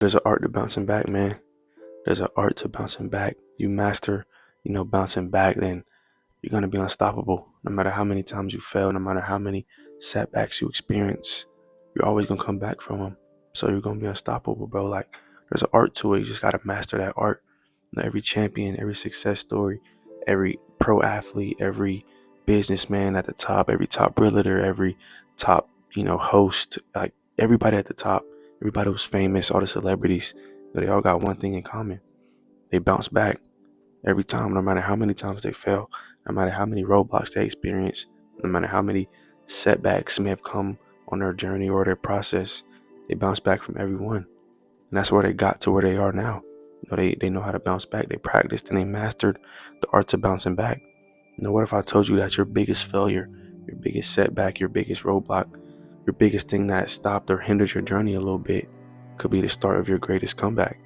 There's an art to bouncing back, man. There's an art to bouncing back. You master, bouncing back, then you're gonna be unstoppable. No matter how many times you fail, no matter how many setbacks you experience, you're always gonna come back from them. So you're gonna be unstoppable, bro. Like there's an art to it. You just gotta master that art. Every champion, every success story, every pro athlete, every businessman at the top, every top realtor, every top, host, like everybody at the top, everybody who's famous, all the celebrities, they all got one thing in common. They bounce back every time, no matter how many times they fail, no matter how many roadblocks they experience, no matter how many setbacks may have come on their journey or their process, they bounce back from every one. And that's where they got to where they are now. They know how to bounce back. They practiced and they mastered the arts of bouncing back. What if I told you that your biggest failure, your biggest setback, your biggest roadblock, your biggest thing that stopped or hindered your journey a little bit could be the start of your greatest comeback?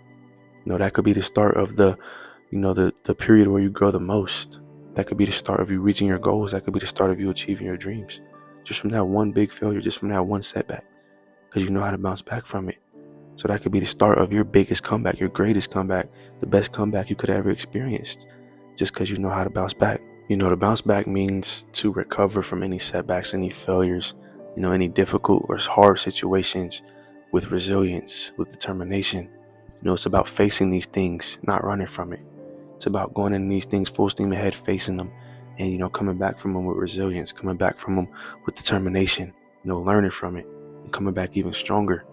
That could be the start of the period where you grow the most. That could be the start of you reaching your goals. That could be the start of you achieving your dreams. Just from that one big failure, just from that one setback, because you know how to bounce back from it. So that could be the start of your biggest comeback, your greatest comeback, the best comeback you could have ever experienced, just because you know how to bounce back. To bounce back means to recover from any setbacks, any failures, any difficult or hard situations with resilience, with determination. It's about facing these things, not running from it. It's about going in these things full steam ahead, facing them, and coming back from them with resilience, coming back from them with determination, learning from it, and coming back even stronger.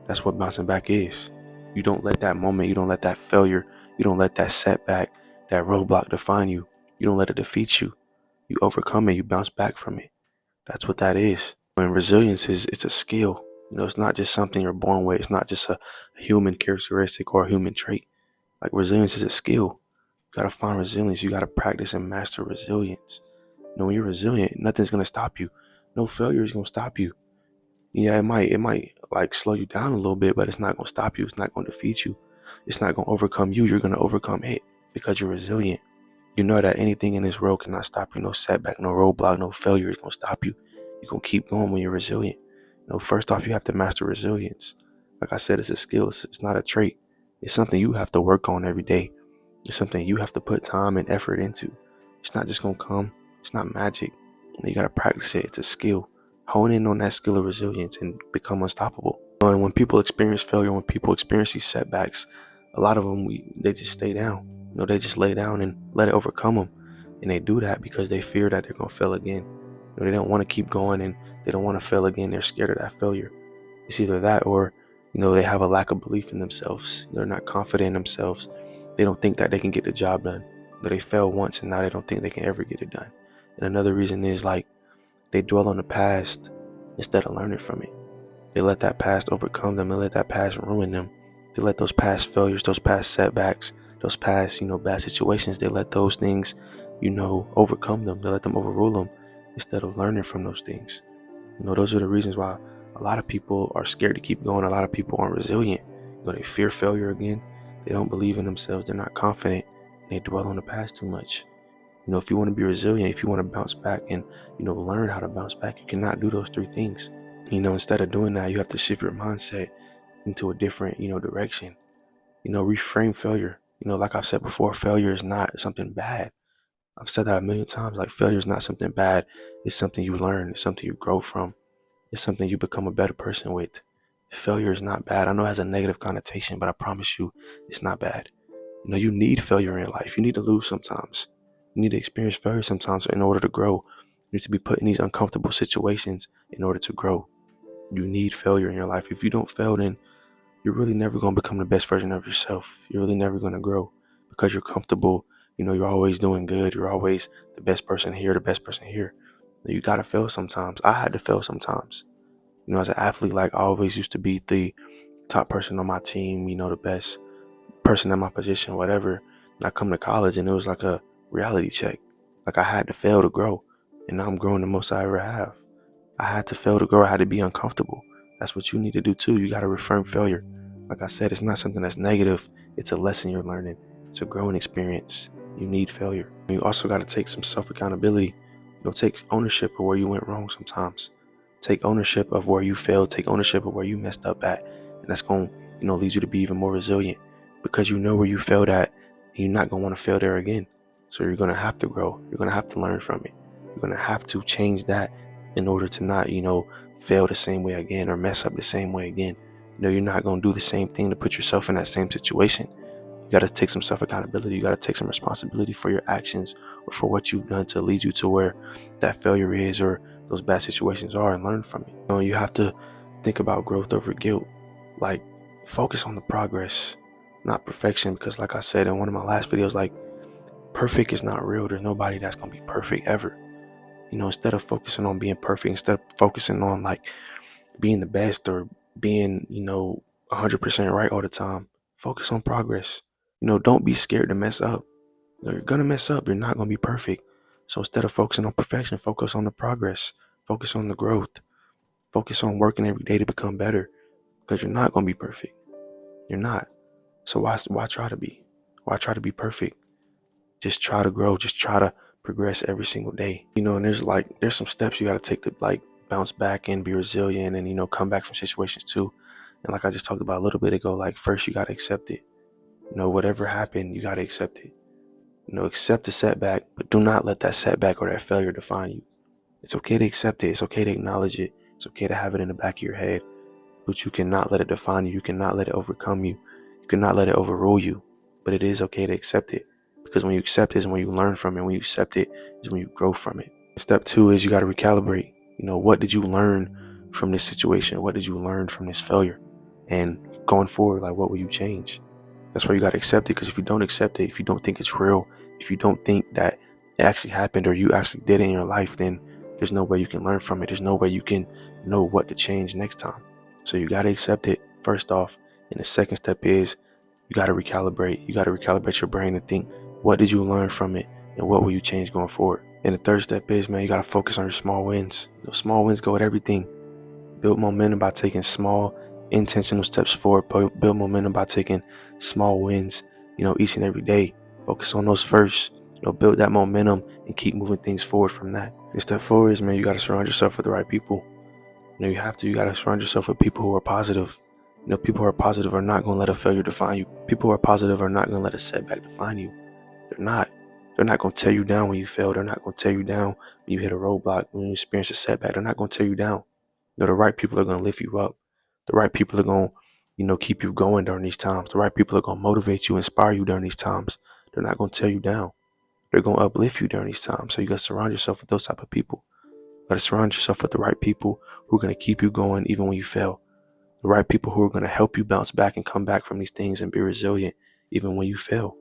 That's what bouncing back is. You don't let that moment, you don't let that failure, you don't let that setback, that roadblock define you. You don't let it defeat you. You overcome it, you bounce back from it. That's what that is. And resilience it's a skill. It's not just something you're born with. It's not just a human characteristic or a human trait. Like resilience is a skill. You gotta find resilience. You gotta practice and master resilience. When you're resilient, nothing's gonna stop you. No failure is gonna stop you. Yeah, it might like slow you down a little bit, but it's not gonna stop you. It's not gonna defeat you. It's not gonna overcome you. You're gonna overcome it because you're resilient. You know that anything in this world cannot stop you. No setback, no roadblock, no failure is gonna stop you. You're gonna keep going when you're resilient. First off, you have to master resilience. Like I said, it's a skill. It's not a trait. It's something you have to work on every day. It's something you have to put time and effort into. It's not just gonna come. It's not magic. You gotta practice it. It's a skill. Hone in on that skill of resilience and become unstoppable. And when people experience failure, when people experience these setbacks, a lot of them they just stay down. They just lay down and let it overcome them. And they do that because they fear that they're gonna fail again. They don't want to keep going and they don't want to fail again. They're scared of that failure. It's either that or they have a lack of belief in themselves. They're not confident in themselves. They don't think that they can get the job done. They failed once and now they don't think they can ever get it done. And another reason is like they dwell on the past instead of learning from it. They let that past overcome them. They let that past ruin them. They let those past failures, those past setbacks, those past, bad situations, they let those things, overcome them. They let them overrule them instead of learning from those things. Those are the reasons why a lot of people are scared to keep going. A lot of people aren't resilient. They fear failure again. They don't believe in themselves. They're not confident. And they dwell on the past too much. If you want to be resilient, if you want to bounce back and, learn how to bounce back, you cannot do those three things. Instead of doing that, you have to shift your mindset into a different, direction. Reframe failure. Like I've said before, failure is not something bad. I've said that a million times. Like failure is not something bad. It's something you learn. It's something you grow from. It's something you become a better person with. Failure is not bad. I know it has a negative connotation, but I promise you, it's not bad. You need failure in life. You need to lose sometimes. You need to experience failure sometimes in order to grow. You need to be put in these uncomfortable situations in order to grow. You need failure in your life. If you don't fail, then you're really never going to become the best version of yourself. You're really never going to grow because you're comfortable. You're always doing good. You're always the best person here, the best person here. You got to fail sometimes. I had to fail sometimes. As an athlete, like I always used to be the top person on my team, the best person in my position, whatever. And I come to college and it was like a reality check. Like I had to fail to grow. And now I'm growing the most I ever have. I had to fail to grow. I had to be uncomfortable. That's what you need to do too. You got to reframe failure. Like I said, it's not something that's negative. It's a lesson you're learning. It's a growing experience. You need failure. You also got to take some self-accountability. Take ownership of where you went wrong sometimes. Take ownership of where you failed. Take ownership of where you messed up at. And that's going to leads you to be even more resilient, because you know where you failed at and you're not going to want to fail there again. So you're going to have to grow. You're going to have to learn from it. You're going to have to change that in order to not, fail the same way again or mess up the same way again. You're not going to do the same thing to put yourself in that same situation. You got to take some self accountability. You got to take some responsibility for your actions or for what you've done to lead you to where that failure is or those bad situations are, and learn from it. You have to think about growth over guilt. Like, focus on the progress, not perfection, because like I said in one of my last videos, like, perfect is not real. There's nobody that's going to be perfect ever. Instead of focusing on being perfect, instead of focusing on like being the best or being, 100% right all the time, focus on progress. Don't be scared to mess up. You're going to mess up. You're not going to be perfect. So instead of focusing on perfection, focus on the progress, focus on the growth, focus on working every day to become better, because you're not going to be perfect. You're not. So why try to be? Why try to be perfect? Just try to grow. Just try to progress every single day. And there's some steps you got to take to like bounce back and be resilient and, come back from situations too. And like I just talked about a little bit ago, like first you got to accept it. Whatever happened, you got to accept it. Accept the setback, but do not let that setback or that failure define you. It's okay to accept it. It's okay to acknowledge it. It's okay to have it in the back of your head, but you cannot let it define you. You cannot let it overcome you. You cannot let it overrule you. But it is okay to accept it, because when you accept it is when you learn from it. When you accept it is when you grow from it. Step 2 is you got to recalibrate. What did you learn from this situation? What did you learn from this failure? And going forward, like, what will you change? That's why you got to accept it, because if you don't accept it, if you don't think it's real, if you don't think that it actually happened or you actually did it in your life, then there's no way you can learn from it. There's no way you can know what to change next time. So you got to accept it first off. And the second step is you got to recalibrate. You got to recalibrate your brain and think, what did you learn from it and what will you change going forward? And the third step is, man, you got to focus on your small wins. Small wins go with everything. Build momentum by taking small, intentional steps forward. Build momentum by taking small wins, each and every day. Focus on those first. Build that momentum and keep moving things forward from that. And step forward is, man, you got to surround yourself with the right people. You got to surround yourself with people who are positive. People who are positive are not going to let a failure define you. People who are positive are not going to let a setback define you. They're not. They're not going to tear you down when you fail. They're not going to tear you down when you hit a roadblock, when you experience a setback. They're not going to tear you down. The right people are going to lift you up. The right people are going to, keep you going during these times. The right people are going to motivate you, inspire you during these times. They're not going to tear you down. They're going to uplift you during these times. So you got to surround yourself with those type of people. You got to surround yourself with the right people who are going to keep you going even when you fail. The right people who are going to help you bounce back and come back from these things and be resilient even when you fail.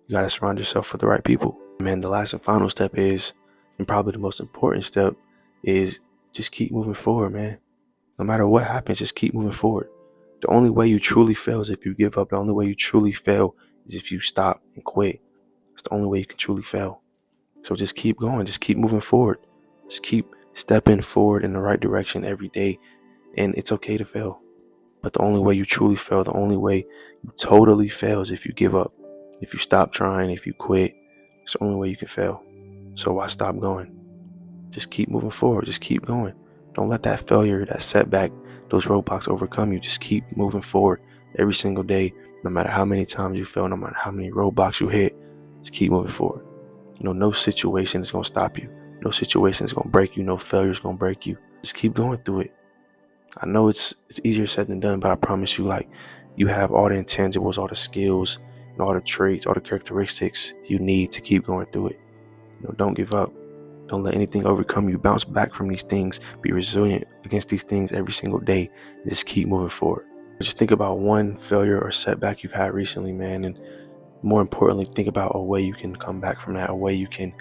You got to surround yourself with the right people. Man, the last and final step is, and probably the most important step, is just keep moving forward, man. No matter what happens, just keep moving forward. The only way you truly fail is if you give up. The only way you truly fail is if you stop and quit. It's the only way you can truly fail. So just keep going. Just keep moving forward. Just keep stepping forward in the right direction every day. And it's okay to fail. But the only way you truly fail, the only way you totally fail, is if you give up. If you stop trying, if you quit, it's the only way you can fail. So why stop going? Just keep moving forward. Just keep going. Don't let that failure, that setback, those roadblocks overcome you. Just keep moving forward every single day, no matter how many times you fail, no matter how many roadblocks you hit. Just keep moving forward. No situation is going to stop you. No situation is going to break you. No failure is going to break you. Just keep going through it. I know it's easier said than done, but I promise you, like, you have all the intangibles, all the skills, and all the traits, all the characteristics you need to keep going through it. Don't give up. Don't let anything overcome you. Bounce back from these things. Be resilient against these things every single day. And just keep moving forward. Just think about one failure or setback you've had recently, man. And more importantly, think about a way you can come back from that, a way you can,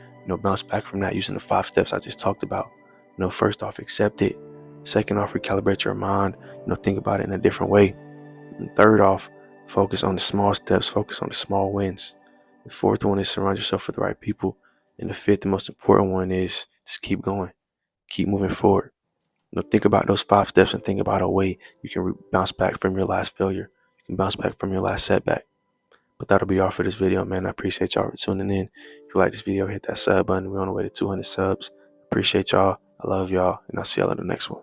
bounce back from that using the 5 steps I just talked about. First off, accept it. Second off, recalibrate your mind. Think about it in a different way. And third off, focus on the small steps. Focus on the small wins. The fourth one is surround yourself with the right people. And the fifth, the most important one, is just keep going. Keep moving forward. Think about those 5 steps and think about a way you can bounce back from your last failure. You can bounce back from your last setback. But that'll be all for this video, man. I appreciate y'all for tuning in. If you like this video, hit that sub button. We're on the way to 200 subs. Appreciate y'all. I love y'all. And I'll see y'all in the next one.